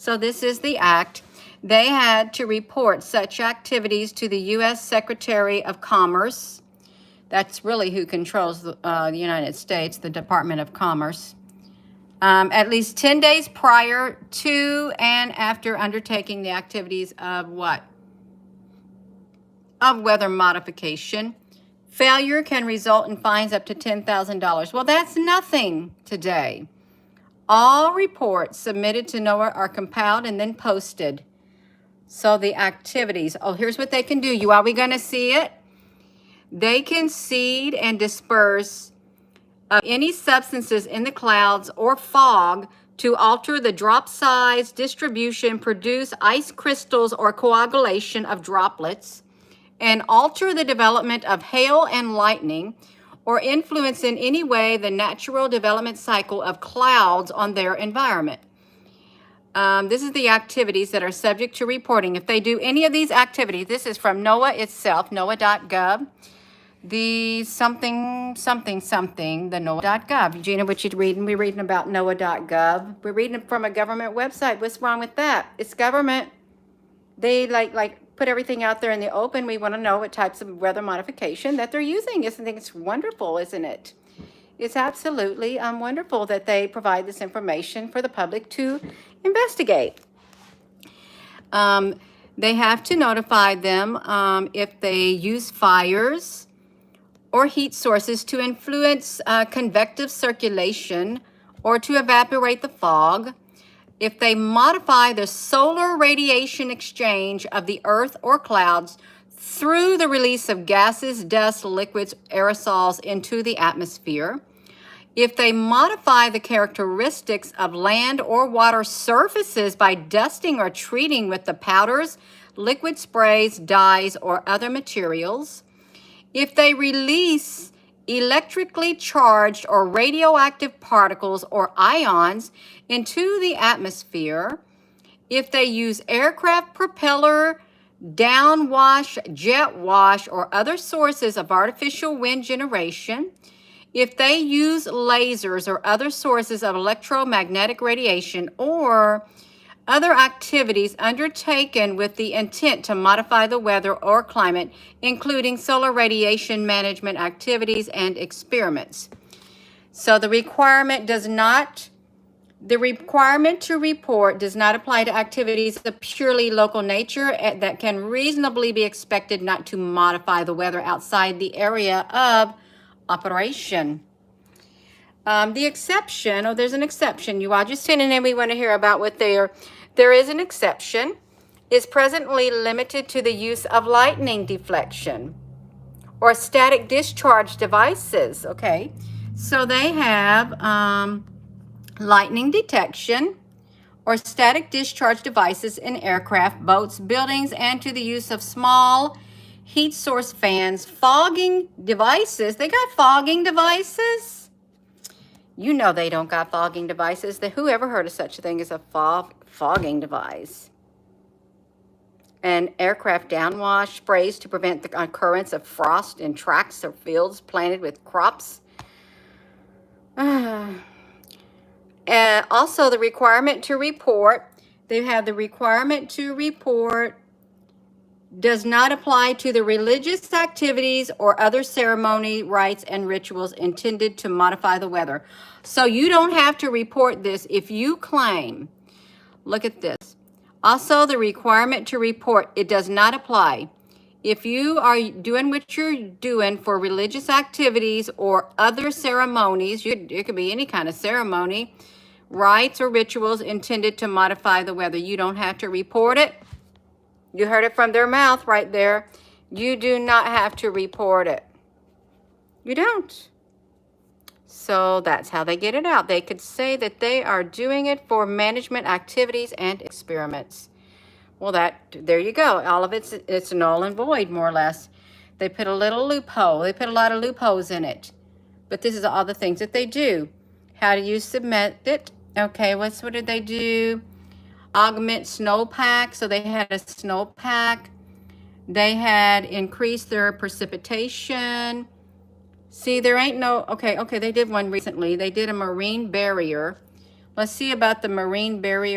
So this is the act. They had to report such activities to the U.S. Secretary of Commerce. That's really who controls the United States, the Department of Commerce. At least 10 days prior to and after undertaking the activities of what? Of weather modification. Failure can result in fines up to $10,000. Well, that's nothing today. All reports submitted to NOAA are compiled and then posted. So the activities, here's what they can do. Are we going to see it? They can seed and disperse any substances in the clouds or fog to alter the drop size, distribution, produce ice crystals or coagulation of droplets, and alter the development of hail and lightning, or influence in any way the natural development cycle of clouds on their environment. This is the activities that are subject to reporting. If they do any of these activities, this is from NOAA itself, NOAA.gov. The something, the NOAA.gov. Gina, what you reading? We're reading about NOAA.gov. We're reading from a government website. What's wrong with that? It's government. They like put everything out there in the open. We want to know what types of weather modification that they're using. I think it's wonderful, isn't it? It's absolutely wonderful that they provide this information for the public to investigate. They have to notify them if they use fires or heat sources to influence convective circulation or to evaporate the fog. If they modify the solar radiation exchange of the earth or clouds through the release of gases, dust, liquids, aerosols into the atmosphere. If they modify the characteristics of land or water surfaces by dusting or treating with the powders, liquid sprays, dyes, or other materials. If they release electrically charged or radioactive particles or ions into the atmosphere. If they use aircraft propeller, downwash, jet wash, or other sources of artificial wind generation. If they use lasers or other sources of electromagnetic radiation or other activities undertaken with the intent to modify the weather or climate, including solar radiation management activities and experiments. So the requirement to report does not apply to activities of purely local nature that can reasonably be expected not to modify the weather outside the area of operation. The exception, there's an exception. You are just tuning in. We want to hear about what there is an exception. Is presently limited to the use of lightning deflection or static discharge devices. Okay, so they have lightning detection or static discharge devices in aircraft, boats, buildings, and to the use of small heat source fans, fogging devices. They got fogging devices? You know they don't got fogging devices. Who ever heard of such a thing as a fogging device? And aircraft downwash sprays to prevent the occurrence of frost in tracks or fields planted with crops. Also, the requirement to report. They have the requirement to report does not apply to the religious activities or other ceremony, rites, and rituals intended to modify the weather. So you don't have to report this if you claim. Look at this. Also, the requirement to report, it does not apply. If you are doing what you're doing for religious activities or other ceremonies, it could be any kind of ceremony, rites or rituals intended to modify the weather. You don't have to report it. You heard it from their mouth right there. You do not have to report it. You don't. So that's how they get it out. They could say that they are doing it for management activities and experiments. Well, there you go. All of it's null and void, more or less. They put a little loophole. They put a lot of loopholes in it. But this is all the things that they do. How do you submit it? Okay, what did they do? Augment snowpack. So they had a snowpack. They had increased their precipitation. See, there ain't no, okay, they did one recently. They did a marine barrier. Let's see about the marine barrier.